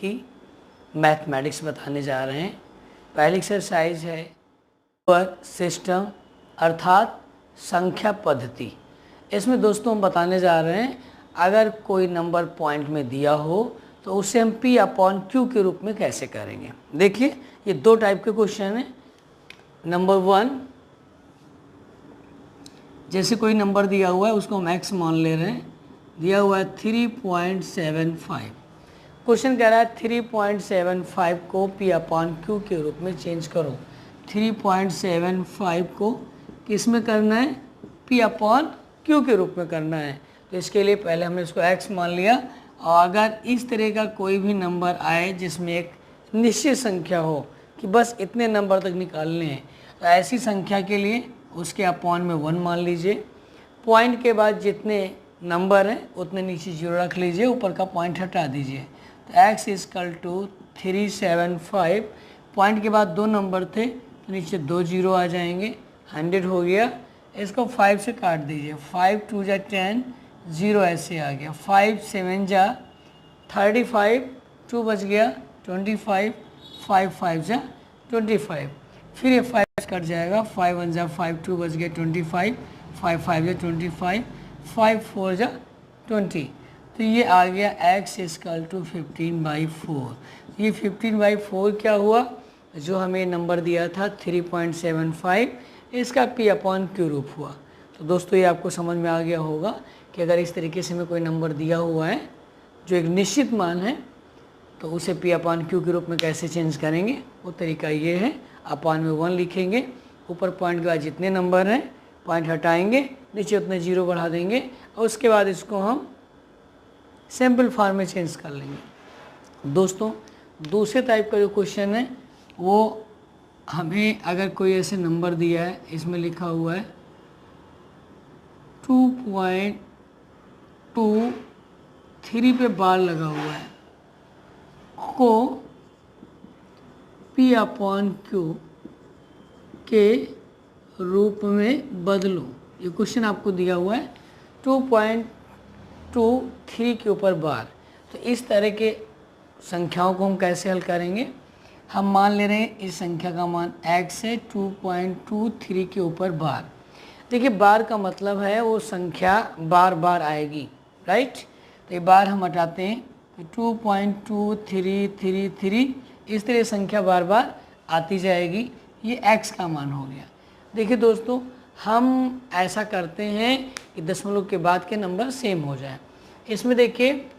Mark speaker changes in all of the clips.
Speaker 1: की मैथमेटिक्स बताने जा रहे हैं। पहली एक्सरसाइज है नंबर सिस्टम अर्थात संख्या पद्धति। इसमें दोस्तों हम बताने जा रहे हैं अगर कोई नंबर पॉइंट में दिया हो तो उसे हम P अपॉन Q के रूप में कैसे करेंगे। देखिए ये दो टाइप के क्वेश्चन हैं। नंबर 1, जैसे कोई नंबर दिया हुआ है उसको हम x मान ले रहे हैं, दिया हुआ है 3.75। क्वेश्चन कह रहा है 3.75 को P अपॉन Q के रूप में चेंज करो। 3.75 को किस में करना है? P अपॉन Q के रूप में करना है। तो इसके लिए पहले हमने इसको x मान लिया, और अगर इस तरह का कोई भी नंबर आए जिसमें एक निश्चित संख्या हो कि बस इतने नंबर तक निकालने हैं, तो ऐसी संख्या के लिए उसके अपॉन में 1 मान लीजिए। पॉइंट के बाद जितने नंबर हैं उतने नीचे 0 रख लीजिए, ऊपर का पॉइंट हटा दीजिए। तो x इक्वल टू 375, पॉइंट के बाद 2 नंबर थे तो नीचे 2 0 आ जाएंगे, 100 हो गया। इसको 5 से काट दीजिए, 5 2 जा 10, 0 ऐसे आ गया। 5 7 जा 35, 2 बच गया 25, 5 5 जा 25, फिर ये 5 कट जाएगा, 5 1 जा 5, 2 बच गया 25, 5 5 जा 25, 5 4 जा 20। तो ये आ गया x इक्वल टू 15/4। ये 15/4 क्या हुआ? जो हमें नंबर दिया था 3.75, इसका P अपॉन Q रूप हुआ। तो दोस्तों ये आपको समझ में आ गया होगा कि अगर इस तरीके से हमें कोई नंबर दिया हुआ है जो एक निश्चित मान है तो उसे P अपॉन Q के रूप में कैसे चेंज करेंगे। वो तरीका ये है, अपॉन में 1 लिखेंगे, ऊपर पॉइंट के बाद जितने नंबर हैं पॉइंट हटाएंगे, नीचे उतने 0 बढ़ा देंगे, और उसके बाद इसको हम सिंपल फॉर्म में चेंज कर लेंगे। दोस्तों दूसरे टाइप का जो क्वेश्चन है वो हमें अगर कोई ऐसे नंबर दिया है, इसमें लिखा हुआ है 2.23 पे बार लगा हुआ है, को P अपॉन Q के रूप में बदलो। ये क्वेश्चन आपको दिया हुआ है 2.23 के ऊपर बार। तो इस तरह के संख्याओं को हम कैसे हल करेंगे? हम मान ले रहे हैं इस संख्या का मान x है, 2.23 के ऊपर बार। देखिए बार का मतलब है वो संख्या बार बार आएगी, राइट। तो ये बार हम हटाते हैं, 2.2333, इस तरह संख्या बार बार आती जाएगी। ये x का मान हो गया। देखिए दोस्तों हम ऐसा करते हैं कि दशमलव के बाद के नंबर सेम हो जाए। इसमें देखिए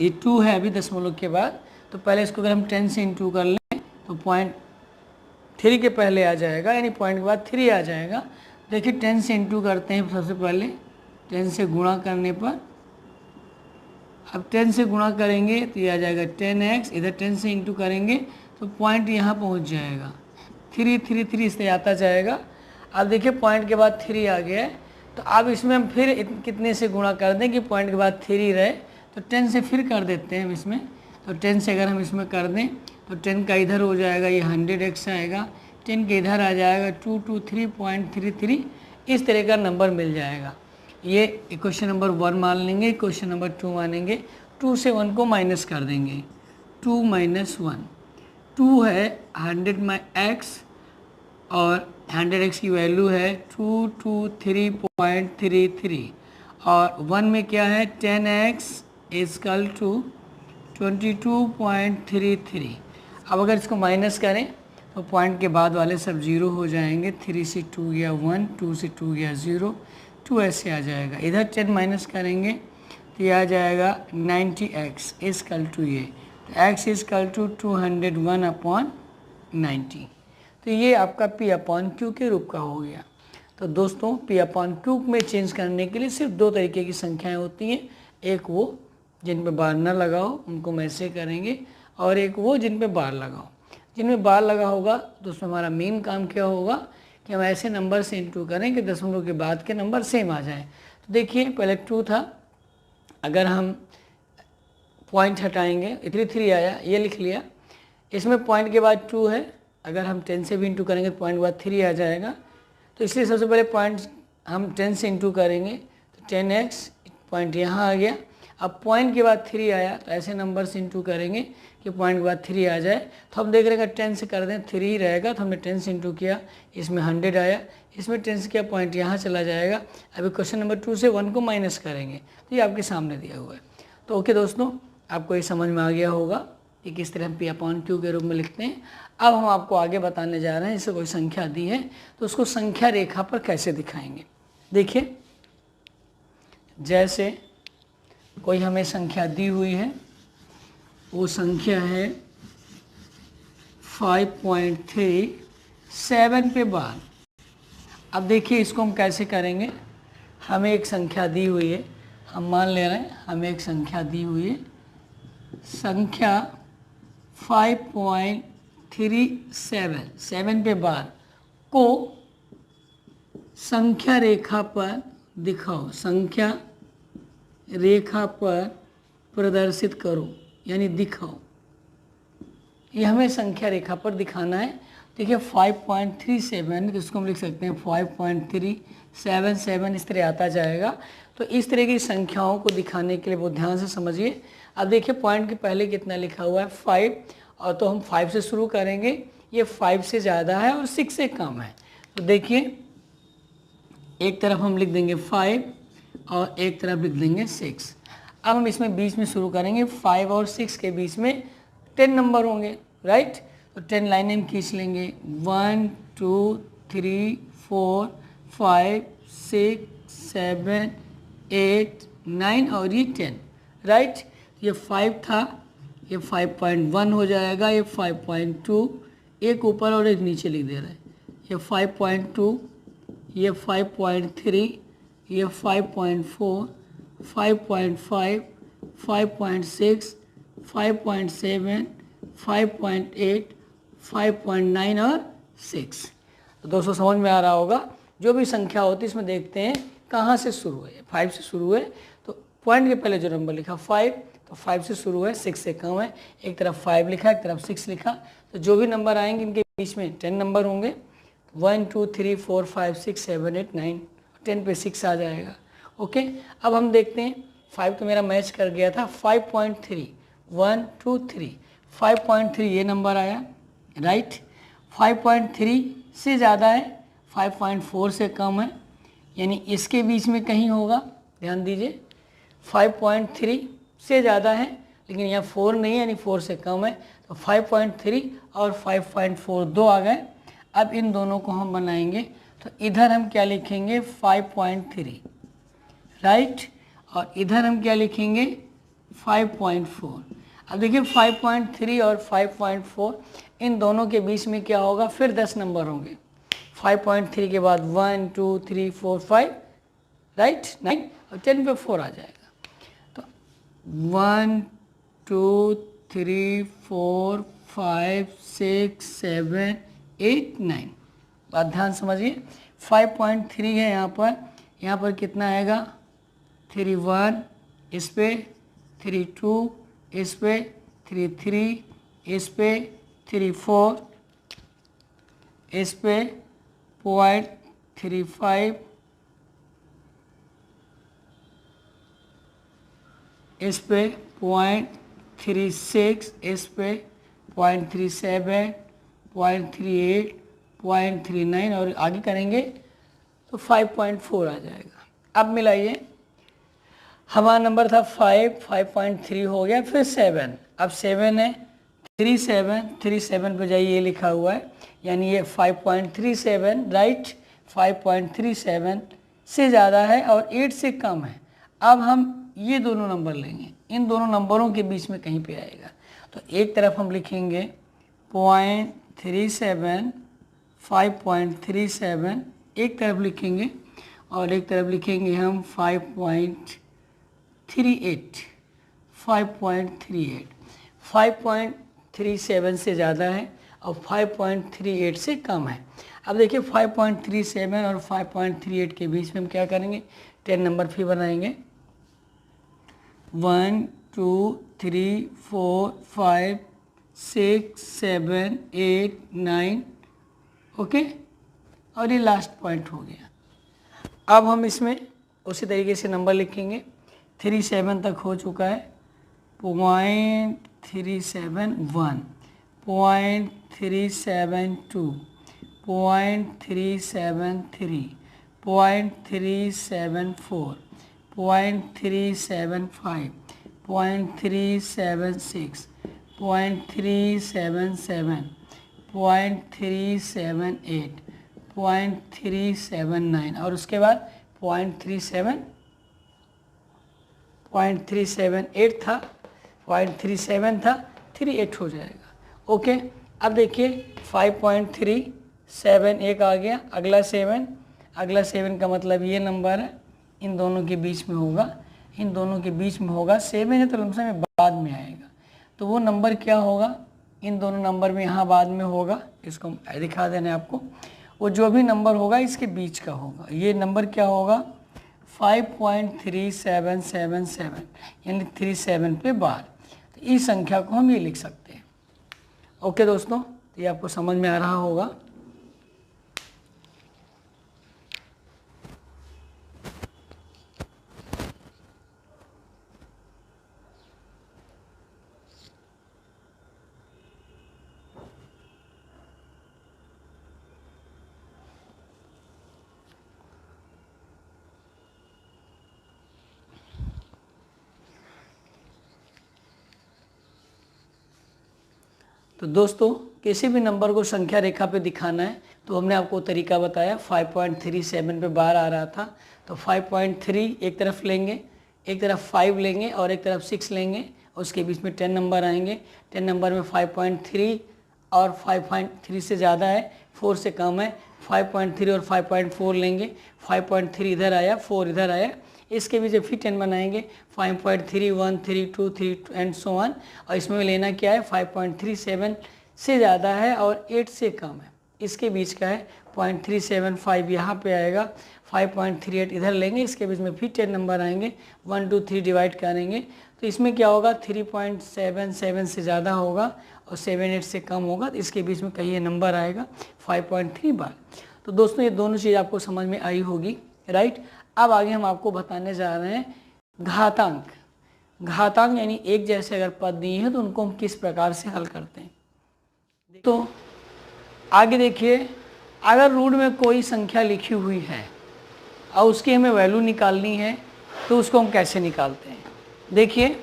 Speaker 1: ये 2 है अभी दशमलव के बाद, तो पहले इसको अगर हम 10 से इंटू कर लें तो 0.3 के पहले आ जाएगा, यानी पॉइंट के बाद 3 आ जाएगा। देखिए 10 से इंटू करते हैं सबसे पहले, 10 से गुणा करने पर, अब 10 से गुणा करेंगे तो ये आ जाएगा 10x, इधर 10 से इंटू करेंगे तो पॉइंट यहाँ पहुँच जाएगा, 3 3 3 इससे आता जाएगा। अब देखिए पॉइंट के बाद 3 आ गया है, तो अब इसमें हम फिर कितने से गुणा कर दें कि पॉइंट के बाद 3 रहे, तो 10 से फिर कर देते हैं हम इसमें। तो 10 से अगर हम इसमें कर दें तो 10 का इधर हो जाएगा, ये 100x आएगा, 10 के इधर आ जाएगा 223.33, इस तरह का नंबर मिल जाएगा। ये क्वेश्चन नंबर 1 मान लेंगे, क्वेश्चन नंबर 2 मानेंगे। 2 से 1 को माइनस कर देंगे, 2 - 1, 2 है 100x और 100x की वैल्यू है 223.33, और 1 में क्या है 10x इक्वल टू 22.33। अब अगर इसको माइनस करें तो पॉइंट के बाद वाले सब 0 हो जाएंगे, 3 से 2 गया 1, 2 से 2 गया 0, 2 ऐसे आ जाएगा। इधर 10 माइनस करेंगे तो ये आ जाएगा 90x इक्वल टू ये, तो x इक्वल टू 201/90। तो ये आपका P अपॉन Q के रूप का हो गया। तो दोस्तों P अपॉन Q में चेंज करने के लिए सिर्फ 2 तरीके की संख्याएं होती हैं, एक वो जिन पे बार न लगा हो उनको हम ऐसे करेंगे, और एक वो जिन पे बार लगा हो। जिनमें बार लगा होगा तो उसमें हमारा मेन काम क्या होगा कि हम ऐसे नंबर से इंटू करें कि दशमलव के बाद के नंबर सेम आ जाए। तो देखिए पहले 2 था, अगर हम पॉइंट हटाएंगे 3 आया, ये लिख लिया। इसमें पॉइंट के बाद 2 है, अगर हम 10 से भी इंटू करेंगे तो पॉइंट के बाद 3 आ जाएगा। तो इसलिए सबसे पहले पॉइंट हम 10 से इंटू करेंगे तो 10x, पॉइंट यहाँ आ गया। अब पॉइंट के बाद 3 आया तो ऐसे नंबर से इंटू करेंगे कि पॉइंट के बाद 3 आ जाए। तो हम देख रहे हैं 10 से कर दें 3 रहेगा, तो हमने 10 से इंटू किया, इसमें 100 आया, इसमें 10 से किया, पॉइंट यहाँ चला जाएगा। अभी क्वेश्चन नंबर 2 से 1 को माइनस करेंगे, तो ये आपके सामने दिया हुआ है। तो ओके दोस्तों, आपको ये समझ में आ गया होगा कि किस तरह हम P/Q के रूप में लिखते हैं। अब हम आपको आगे बताने जा रहे हैं, जैसे कोई संख्या दी है तो उसको संख्या रेखा पर कैसे दिखाएंगे। देखिए, जैसे कोई हमें संख्या दी हुई है, वो संख्या है 5.37 पे बार। अब देखिए इसको हम कैसे करेंगे। हमें एक संख्या दी हुई है, हम मान ले रहे हैं हमें एक संख्या दी हुई है, संख्या 5.37 7 पे बार को संख्या रेखा पर दिखाओ, संख्या रेखा पर प्रदर्शित करो, यानी दिखाओ। ये हमें संख्या रेखा पर दिखाना है। देखिए 5.37, इसको हम लिख सकते हैं 5.377, इस तरह आता जाएगा। तो इस तरह की संख्याओं को दिखाने के लिए बहुत ध्यान से समझिए। अब देखिए पॉइंट के पहले कितना लिखा हुआ है 5, और तो हम 5 से शुरू करेंगे, ये 5 से ज़्यादा है और 6 से कम है। तो देखिए एक तरफ हम लिख देंगे 5 और एक तरफ लिख देंगे 6। अब हम इसमें बीच में शुरू करेंगे, 5 और 6 के बीच में 10 नंबर होंगे, राइट। तो 10 लाइनें हम खींच लेंगे, 1 2 3 4 5 6 7 8 9 और ये 10, राइट। ये 5 था, ये 5.1 हो जाएगा, ये 5.2, एक ऊपर और एक नीचे लिख दे रहे हैं, ये 5.2, ये 5.3, ये 5.4, 5.5, 5.6, 5.7, 5.8, 5.9 और 6। तो दोस्तों समझ में आ रहा होगा, जो भी संख्या होती है इसमें देखते हैं कहाँ से शुरू है। 5 से शुरू है, तो पॉइंट के पहले जो नंबर लिखा 5, तो 5 से शुरू है, 6 से कम है, एक तरफ 5 लिखा, एक तरफ 6 लिखा। तो जो भी नंबर आएंगे इनके बीच में 10 नंबर होंगे, 1 2 3 4 5 6 7 8 9, 10 पे 6 आ जाएगा। ओके, अब हम देखते हैं, 5 तो मेरा मैच कर गया था, 5.3, 1 2 3, 5.3 ये नंबर आया, राइट। 5.3 से ज़्यादा है, 5.4 से कम है, यानी इसके बीच में कहीं होगा, ध्यान दीजिए। 5.3 से ज़्यादा है लेकिन यहाँ 4 नहीं है, यानी 4 से कम है। तो 5.3 और 5.4 दो आ गए। अब इन दोनों को हम बनाएंगे, तो इधर हम क्या लिखेंगे 5.3, राइट, और इधर हम क्या लिखेंगे 5.4। अब देखिए 5.3 और 5.4 इन दोनों के बीच में क्या होगा, फिर 10 नंबर होंगे। 5.3 के बाद 1 2 3 4 5, राइट, 9 और 10 पे 4 आ जाएगा। तो 1 2 3 4 5 6 7 8 9, बात ध्यान समझिए। 5.3 है यहाँ पर कितना आएगा 3 1, इस पे 3 2, इस पे 3 3, इस पे 3 4, इस पे 0.35, इस पे 0.36, इस पे 0.37, 0.38, 0.39 और आगे करेंगे तो 5.4 आ जाएगा। अब मिलाइए, हमारा नंबर था 5, 5.3 हो गया, फिर 7, अब 7 है, 37 पे जाइए, ये लिखा हुआ है, यानी ये 5.37, राइट, 5.37 से ज़्यादा है और 8 से कम है। अब हम ये दोनों नंबर लेंगे, इन दोनों नंबरों के बीच में कहीं पे आएगा। तो एक तरफ हम लिखेंगे 0.37, 5.37 एक तरफ लिखेंगे, और एक तरफ लिखेंगे हम 5.38, 5.38। 5.37 से ज़्यादा है और 5.38 से कम है। अब देखिए 5.37 और 5.38 के बीच में हम क्या करेंगे, 10 नंबर फिर बनाएंगे, 1 2 3 4 5 6 7 8 9, ओके, और ये लास्ट पॉइंट हो गया। अब हम इसमें उसी तरीके से नंबर लिखेंगे, 0.37 तक हो चुका है, 0.371, 0.372, 0.373, 0.374, 0.375, 0.376, 0.377, 0.378, 0.379 और उसके बाद 0.378 था, 0.37 था, 38 हो जाएगा। ओके, अब देखिए 5.37 एक आ गया, अगला 7, अगला 7 का मतलब ये नंबर है, इन दोनों के बीच में होगा, इन दोनों के बीच में होगा। 7 है तो लमसम में बाद में आएगा, तो वो नंबर क्या होगा, इन दोनों नंबर में यहाँ बाद में होगा, इसको दिखा देना आपको। वो जो भी नंबर होगा इसके बीच का होगा, ये नंबर क्या होगा 5.3777 यानी 37 पे बार। तो इस संख्या को हम ये लिख सकते हैं। ओके दोस्तों, तो ये आपको समझ में आ रहा होगा। तो दोस्तों, किसी भी नंबर को संख्या रेखा पे दिखाना है तो हमने आपको तरीका बताया। 5.37 पे बार आ रहा था, तो 5.3 एक तरफ लेंगे, एक तरफ 5 लेंगे और एक तरफ 6 लेंगे, उसके बीच में 10 नंबर आएंगे। 10 नंबर में 5.3 और 5.3 से ज़्यादा है, 4 से कम है, 5.3 और 5.4 लेंगे। 5.3 इधर आया, 4 इधर आया, इसके भी जब फिर 10 बनाएंगे 5.31, 32, 3 एंड सो ऑन। और इसमें लेना क्या है 5.37 से ज़्यादा है और 8 से कम है, इसके बीच का है 0.375 यहाँ पे आएगा, 5.38 इधर लेंगे, इसके बीच में फिर 10 नंबर आएंगे, 1 2 3 डिवाइड करेंगे तो इसमें क्या होगा 3.77 से ज़्यादा होगा और 78 से कम होगा, तो इसके बीच में कहीं ये नंबर आएगा 5.3 बार। तो दोस्तों ये दोनों चीज़ आपको समझ में आई होगी, राइट। अब आगे हम आपको बताने जा रहे हैं घातांक। घातांक यानी एक जैसे अगर पद दिए हैं तो उनको हम किस प्रकार से हल करते हैं। तो आगे देखिए, अगर रूट में कोई संख्या लिखी हुई है और उसकी हमें वैल्यू निकालनी है तो उसको हम कैसे निकालते हैं। देखिए,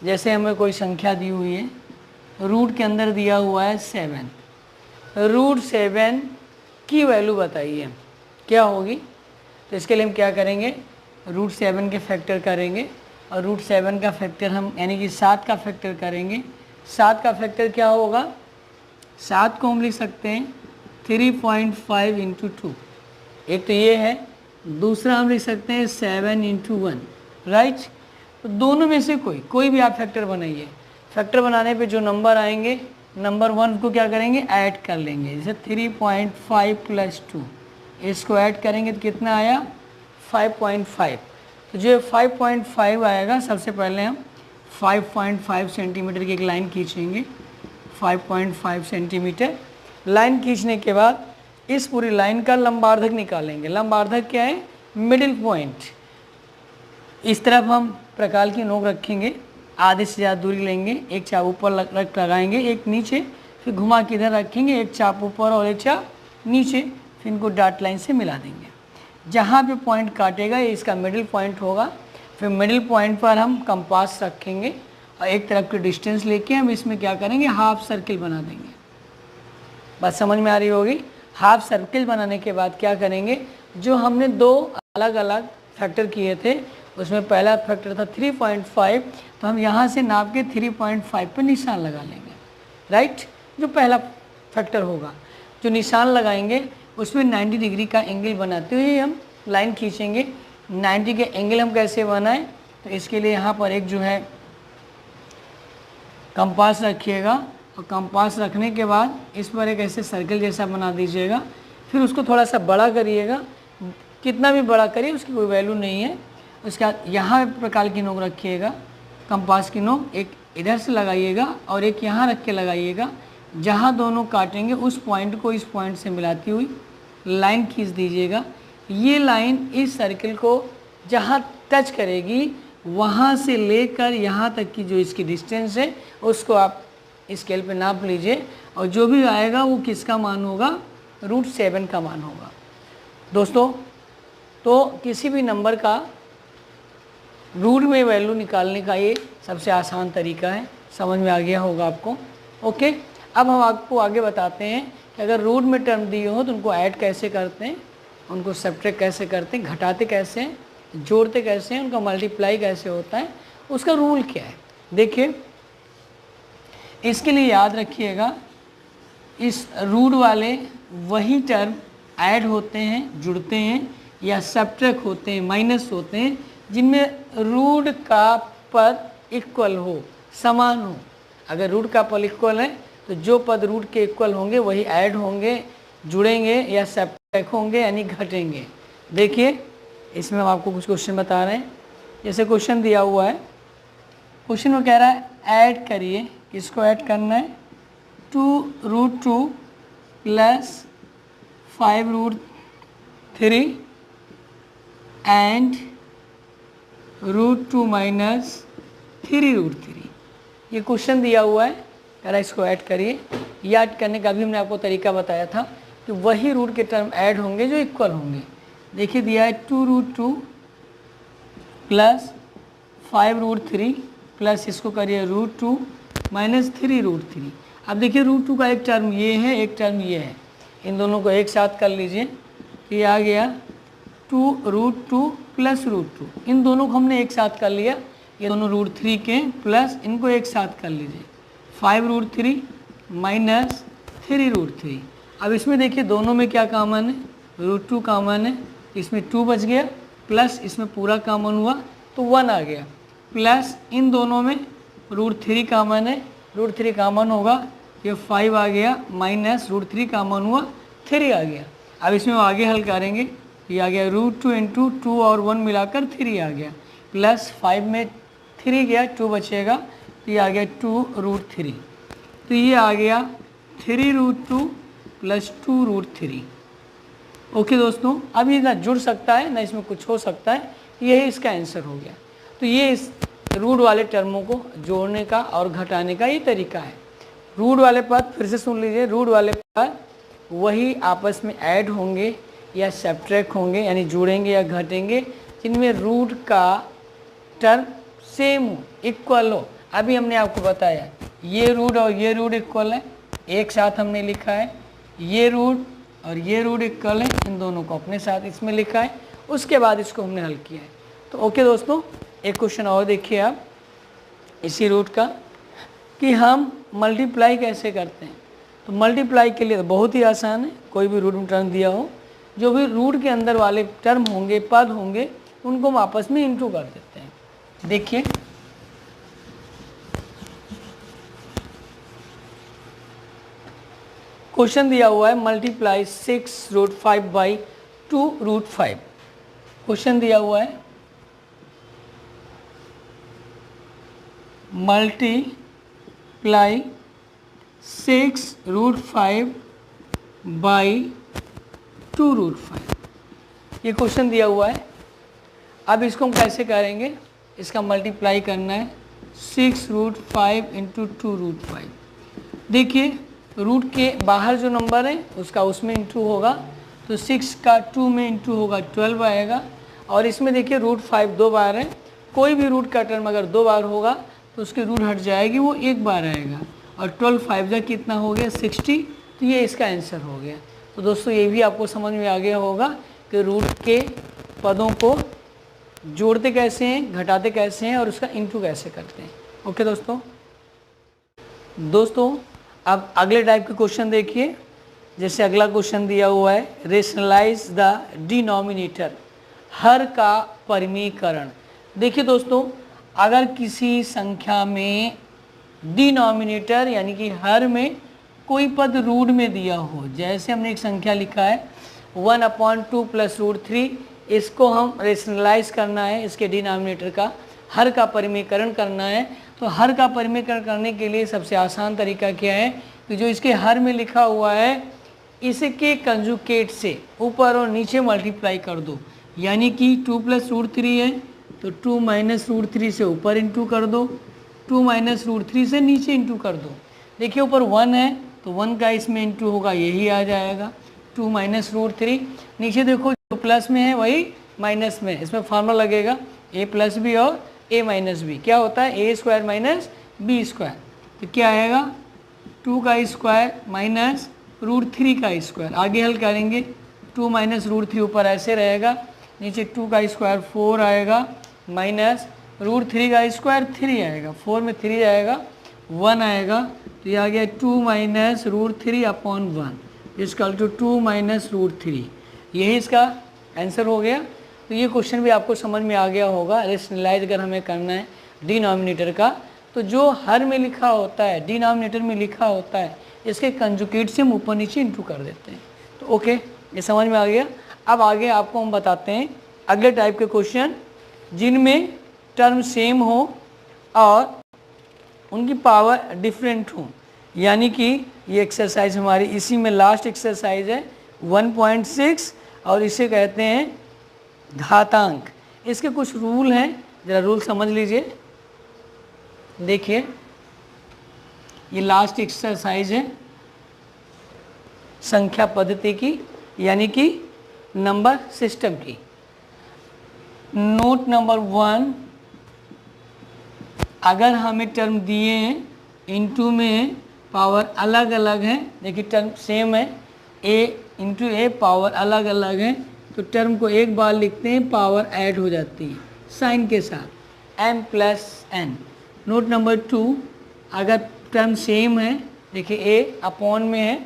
Speaker 1: जैसे हमें कोई संख्या दी हुई है, रूट के अंदर दिया हुआ है 7, रूट 7 की वैल्यू बताइए क्या होगी। तो इसके लिए हम क्या करेंगे, रूट 7 के फैक्टर करेंगे और रूट 7 का फैक्टर हम यानी कि 7 का फैक्टर करेंगे। 7 का फैक्टर क्या होगा, 7 को हम लिख सकते हैं 3.5 × 2, एक तो ये है, दूसरा हम लिख सकते हैं 7 × 1, राइट। तो दोनों में से कोई भी आप फैक्टर बनाइए, फैक्टर बनाने पे जो नंबर आएंगे, नंबर 1 को क्या करेंगे ऐड कर लेंगे, जैसे 3.5 + 2, इसको ऐड करेंगे तो कितना आया 5.5। तो जो 5.5 आएगा, सबसे पहले हम 5.5 सेंटीमीटर की एक लाइन खींचेंगे, 5.5 सेंटीमीटर लाइन खींचने के बाद इस पूरी लाइन का लंबार्धक निकालेंगे। लंबार्धक क्या है, मिडिल पॉइंट। इस तरफ हम प्रकार की नोक रखेंगे, आधे से ज़्यादा दूरी लेंगे, एक चाप ऊपर लगाएंगे, एक नीचे, फिर घुमा के इधर रखेंगे, एक चाप ऊपर और एक चाप नीचे, फिर इनको डॉट लाइन से मिला देंगे। जहाँ पे पॉइंट काटेगा ये इसका मिडिल पॉइंट होगा। फिर मिडिल पॉइंट पर हम कंपास रखेंगे और एक तरफ की डिस्टेंस लेके हम इसमें क्या करेंगे हाफ सर्किल बना देंगे। बात समझ में आ रही होगी। हाफ सर्किल बनाने के बाद क्या करेंगे, जो हमने दो अलग अलग फैक्टर किए थे उसमें पहला फैक्टर था 3.5, तो हम यहाँ से नाप के 3.5 पर निशान लगा लेंगे, राइट। जो पहला फैक्टर होगा, जो निशान लगाएंगे उसमें 90 डिग्री का एंगल बनाते हुए हम लाइन खींचेंगे। 90 के एंगल हम कैसे बनाएं, तो इसके लिए यहाँ पर एक जो है कंपास रखिएगा और कंपास रखने के बाद इस पर एक ऐसे सर्कल जैसा बना दीजिएगा। फिर उसको थोड़ा सा बड़ा करिएगा, कितना भी बड़ा करिए उसकी कोई वैल्यू नहीं है। उसके बाद यहाँ प्रकार की नोक रखिएगा, कंपास की नोक एक इधर से लगाइएगा और एक यहाँ रख के लगाइएगा। जहाँ दोनों काटेंगे उस पॉइंट को इस पॉइंट से मिलाती हुई लाइन खींच दीजिएगा। ये लाइन इस सर्किल को जहाँ टच करेगी वहाँ से लेकर यहाँ तक की जो इसकी डिस्टेंस है उसको आप स्केल पे नाप लीजिए, और जो भी आएगा वो किसका मान होगा, √7 का मान होगा। दोस्तों तो किसी भी नंबर का रूट में वैल्यू निकालने का ये सबसे आसान तरीका है, समझ में आ गया होगा आपको। ओके, अब हम आपको आगे बताते हैं कि अगर रूट में टर्म दिए हो तो उनको ऐड कैसे करते हैं, उनको सब्ट्रैक्ट कैसे करते हैं, घटाते कैसे हैं, जोड़ते कैसे हैं, उनका मल्टीप्लाई कैसे होता है, उसका रूल क्या है। देखिए इसके लिए याद रखिएगा, इस रूट वाले वही टर्म ऐड होते हैं, जुड़ते हैं, या सब्ट्रैक्ट होते हैं, माइनस होते हैं, जिनमें रूट का पद इक्वल हो, समान हो। अगर रूट का पद इक्वल है तो जो पद रूट के इक्वल होंगे वही ऐड होंगे, जुड़ेंगे या सब्ट्रैक्ट होंगे यानी घटेंगे। देखिए इसमें हम आपको कुछ क्वेश्चन बता रहे हैं। जैसे क्वेश्चन दिया हुआ है, क्वेश्चन में कह रहा है ऐड करिए, किसको ऐड करना है, 2√2 + 5√3 एंड √2 - 3√3। ये क्वेश्चन दिया हुआ है, कह रहा है इसको ऐड करिए। याद करने का भी हमने आपको तरीका बताया था कि वही रूट के टर्म ऐड होंगे जो इक्वल होंगे। देखिए दिया है 2√2 + 5√3 प्लस इसको करिए √2 - 3√3। अब देखिए √2 का एक टर्म ये है, एक टर्म ये है, इन दोनों को एक साथ कर लीजिए। ये आ गया 2√2 + √2, इन दोनों को हमने एक साथ कर लिया, ये दोनों √3 के प्लस इनको एक साथ कर लीजिए 5√3 - 3√3। अब इसमें देखिए दोनों में क्या कॉमन है, √2 कॉमन है, इसमें 2 बच गया, प्लस इसमें पूरा कॉमन हुआ तो 1 आ गया, प्लस इन दोनों में √3 कॉमन है, √3 कॉमन होगा, ये 5 आ गया, माइनस √3 कॉमन हुआ 3 आ गया। अब इसमें आगे हल करेंगे, ये आ गया √2 × 2 और 1 मिलाकर 3 आ गया, प्लस 5 में 3 गया, 2 बचेगा, तो ये आ गया 2√3। तो ये आ गया 3√2 + 2√3। ओके दोस्तों, अब ये ना जुड़ सकता है ना इसमें कुछ हो सकता है, यही इसका आंसर हो गया। तो ये इस रूट वाले टर्मों को जोड़ने का और घटाने का ये तरीका है। रूट वाले पद फिर से सुन लीजिए, रूट वाले पद वही आपस में ऐड होंगे या सब्ट्रैक्ट होंगे यानी जुड़ेंगे या घटेंगे जिनमें रूट का टर्म सेम हो, इक्वल हो। अभी हमने आपको बताया ये रूट और ये रूट इक्वल है, एक साथ हमने लिखा है, ये रूट और ये रूट इक्वल है, इन दोनों को अपने साथ इसमें लिखा है, उसके बाद इसको हमने हल किया है। तो ओके दोस्तों, एक क्वेश्चन और देखिए आप इसी रूट का, कि हम मल्टीप्लाई कैसे करते हैं। तो मल्टीप्लाई के लिए तो बहुत ही आसान है, कोई भी रूट में टर्म दिया हो, जो भी रूट के अंदर वाले टर्म होंगे, पद होंगे, उनको हम आपस में इंटू कर देते हैं। देखिए क्वेश्चन दिया हुआ है मल्टीप्लाई 6√5 / 2√5। क्वेश्चन दिया हुआ है मल्टीप्लाई 6√5 / 2√5, ये क्वेश्चन दिया हुआ है। अब इसको हम कैसे करेंगे, इसका मल्टीप्लाई करना है 6√5 × 2√5। देखिए रूट के बाहर जो नंबर है उसका उसमें इंटू होगा, तो 6 का 2 में इंटू होगा 12 आएगा, और इसमें देखिए √5 2 बार है, कोई भी रूट का टर्म अगर 2 बार होगा तो उसकी रूट हट जाएगी, वो 1 बार आएगा, और 12 5 जा कितना हो गया 60, तो ये इसका आंसर हो गया। तो दोस्तों ये भी आपको समझ में आ गया होगा कि रूट के पदों को जोड़ते कैसे हैं, घटाते कैसे हैं और उसका इंटू कैसे करते हैं। ओके दोस्तों अब अगले टाइप के क्वेश्चन देखिए। जैसे अगला क्वेश्चन दिया हुआ है रेशनलाइज द डिनोमिनेटर, हर का परिमीकरण। देखिए दोस्तों, अगर किसी संख्या में डिनोमिनेटर यानी कि हर में कोई पद रूट में दिया हो, जैसे हमने एक संख्या लिखा है 1/2 + √3, इसको हम रेशनलाइज करना है, इसके डिनोमिनेटर का हर का परिमीकरण करना है। तो हर का परिमीकरण करने के लिए सबसे आसान तरीका क्या है कि जो इसके हर में लिखा हुआ है इसके कंजुकेट से ऊपर और नीचे मल्टीप्लाई कर दो, यानी कि 2 + √3 है, तो 2 माइनस रूट 3 से ऊपर इंटू कर दो, 2 माइनस रूट 3 से नीचे इंटू कर दो। देखिए ऊपर 1 है तो 1 का इसमें इंटू होगा, यही आ जाएगा 2 माइनस रूट 3। नीचे देखो जो प्लस में है वही माइनस में, इसमें फार्मूला लगेगा a प्लस बी और a माइनस बी। क्या होता है ए स्क्वायर माइनस बी स्क्वायर। तो क्या आएगा 2 का स्क्वायर माइनस रूट 3 का स्क्वायर। आगे हल करेंगे 2 माइनस रूट 3 ऊपर ऐसे रहेगा, नीचे 2 का स्क्वायर 4 आएगा माइनस रूट 3 का स्क्वायर 3 आएगा, 4 में 3 आएगा 1 आएगा। तो ये आ गया 2 minus root 3 upon 1 equal to 2 minus root 3। यही इसका आंसर हो गया। तो ये क्वेश्चन भी आपको समझ में आ गया होगा। रेशनलाइज अगर हमें करना है डिनोमिनेटर का, तो जो हर में लिखा होता है डिनोमिनेटर में लिखा होता है इसके कंजुगेट से हम ऊपर नीचे इंटू कर देते हैं। तो ओके, ये समझ में आ गया। अब आगे आपको हम बताते हैं अगले टाइप के क्वेश्चन जिनमें टर्म सेम हो और उनकी पावर डिफरेंट हो। यानी कि ये एक्सरसाइज हमारी इसी में लास्ट एक्सरसाइज है 1.6 और इसे कहते हैं घातांक। इसके कुछ रूल हैं, ज़रा रूल समझ लीजिए। देखिए ये लास्ट एक्सरसाइज है संख्या पद्धति की, यानी कि नंबर सिस्टम की। नोट नंबर 1, अगर हमें टर्म दिए हैं इनटू में पावर अलग अलग है, देखिए टर्म सेम है a इंटू ए, पावर अलग अलग है, तो टर्म को एक बार लिखते हैं, पावर ऐड हो जाती है साइन के साथ m plus n। Note number 2, अगर टर्म सेम है, देखिए a अपॉन में है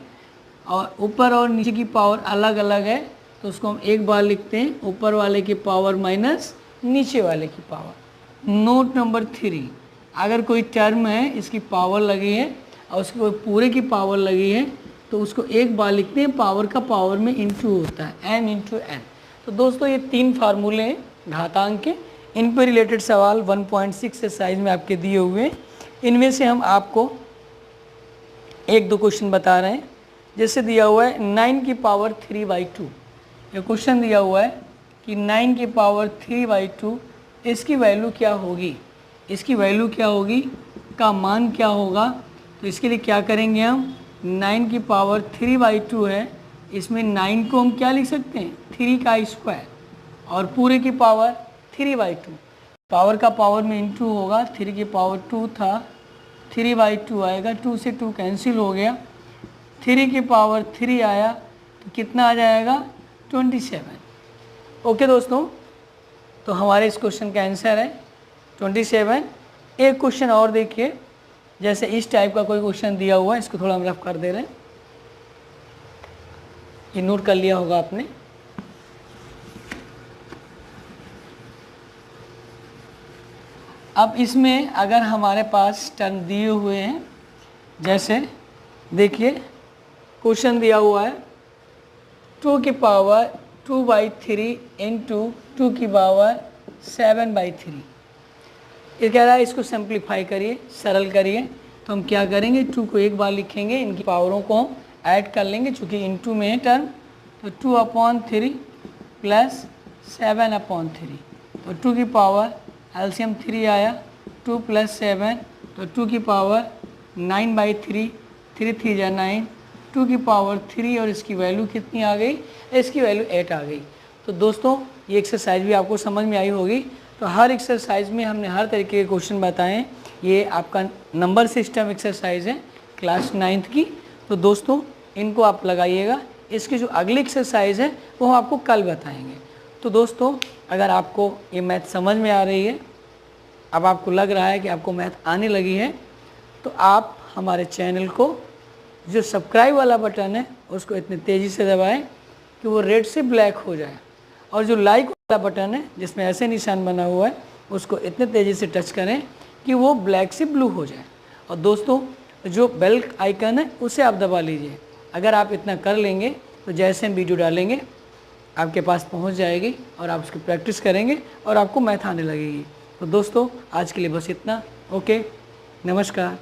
Speaker 1: और ऊपर और नीचे की पावर अलग अलग है, तो उसको हम एक बार लिखते हैं, ऊपर वाले की पावर माइनस नीचे वाले की पावर। नोट नंबर 3, अगर कोई टर्म है इसकी पावर लगी है और उसकी कोई पूरे की पावर लगी है, तो उसको एक बार लिखते हैं, पावर का पावर में इंटू होता है m इंटू n। तो दोस्तों ये 3 फार्मूले हैं घातांक के, इन पर रिलेटेड सवाल 1.6 एक्सरसाइज में आपके दिए हुए हैं। इनमें से हम आपको 1-2 क्वेश्चन बता रहे हैं। जैसे दिया हुआ है 9 की पावर 3/2, ये क्वेश्चन दिया हुआ है कि 9 की पावर 3/2 इसकी वैल्यू क्या होगी, इसकी वैल्यू क्या होगी, का मान क्या होगा। तो इसके लिए क्या करेंगे हम, 9 की पावर 3/2 है, इसमें 9 को हम क्या लिख सकते हैं 3 का स्क्वायर और पूरे की पावर 3/2, पावर का पावर में इंटू होगा, 3 की पावर 2 था, 3/2 आएगा, 2 से 2 कैंसिल हो गया, 3 की पावर 3 आया तो कितना आ जाएगा 27। ओके दोस्तों, तो हमारे इस क्वेश्चन का आंसर है 27। एक क्वेश्चन और देखिए, जैसे इस टाइप का कोई क्वेश्चन दिया हुआ है, इसको थोड़ा हम रफ कर दे रहे हैं, ये नोट कर लिया होगा आपने। अब इसमें अगर हमारे पास टर्म दिए हुए हैं, जैसे देखिए क्वेश्चन दिया हुआ है 2 की पावर 2/3 इंटू 2 की पावर 7/3। ये कह रहा है इसको सिंप्लीफाई करिए, सरल करिए। तो हम क्या करेंगे, 2 को एक बार लिखेंगे, इनकी पावरों को हम ऐड कर लेंगे, चूँकि इनटू में है टर्म, तो 2/3 प्लस 7/3। तो 2 की पावर एलसीएम 3 आया, 2 प्लस 7, तो 2 की पावर 9/3, 3 3 जा 9, 2 की पावर 3 और इसकी वैल्यू कितनी आ गई, इसकी वैल्यू 8 आ गई। तो दोस्तों ये एक्सरसाइज भी आपको समझ में आई होगी। तो हर एक्सरसाइज में हमने हर तरीके के क्वेश्चन बताएं। ये आपका नंबर सिस्टम एक्सरसाइज है क्लास 9th की। तो दोस्तों इनको आप लगाइएगा। इसकी जो अगली एक्सरसाइज है वो हम आपको कल बताएंगे। तो दोस्तों अगर आपको ये मैथ समझ में आ रही है, अब आपको लग रहा है कि आपको मैथ आने लगी है, तो आप हमारे चैनल को जो सब्सक्राइब वाला बटन है उसको इतनी तेज़ी से दबाएं कि वो रेड से ब्लैक हो जाए, और जो लाइक वाला बटन है जिसमें ऐसे निशान बना हुआ है उसको इतने तेज़ी से टच करें कि वो ब्लैक से ब्लू हो जाए। और दोस्तों जो बेल आइकन है उसे आप दबा लीजिए। अगर आप इतना कर लेंगे तो जैसे हम वीडियो डालेंगे आपके पास पहुंच जाएगी और आप उसकी प्रैक्टिस करेंगे और आपको मैथ आने लगेगी। तो दोस्तों आज के लिए बस इतना। ओके, नमस्कार।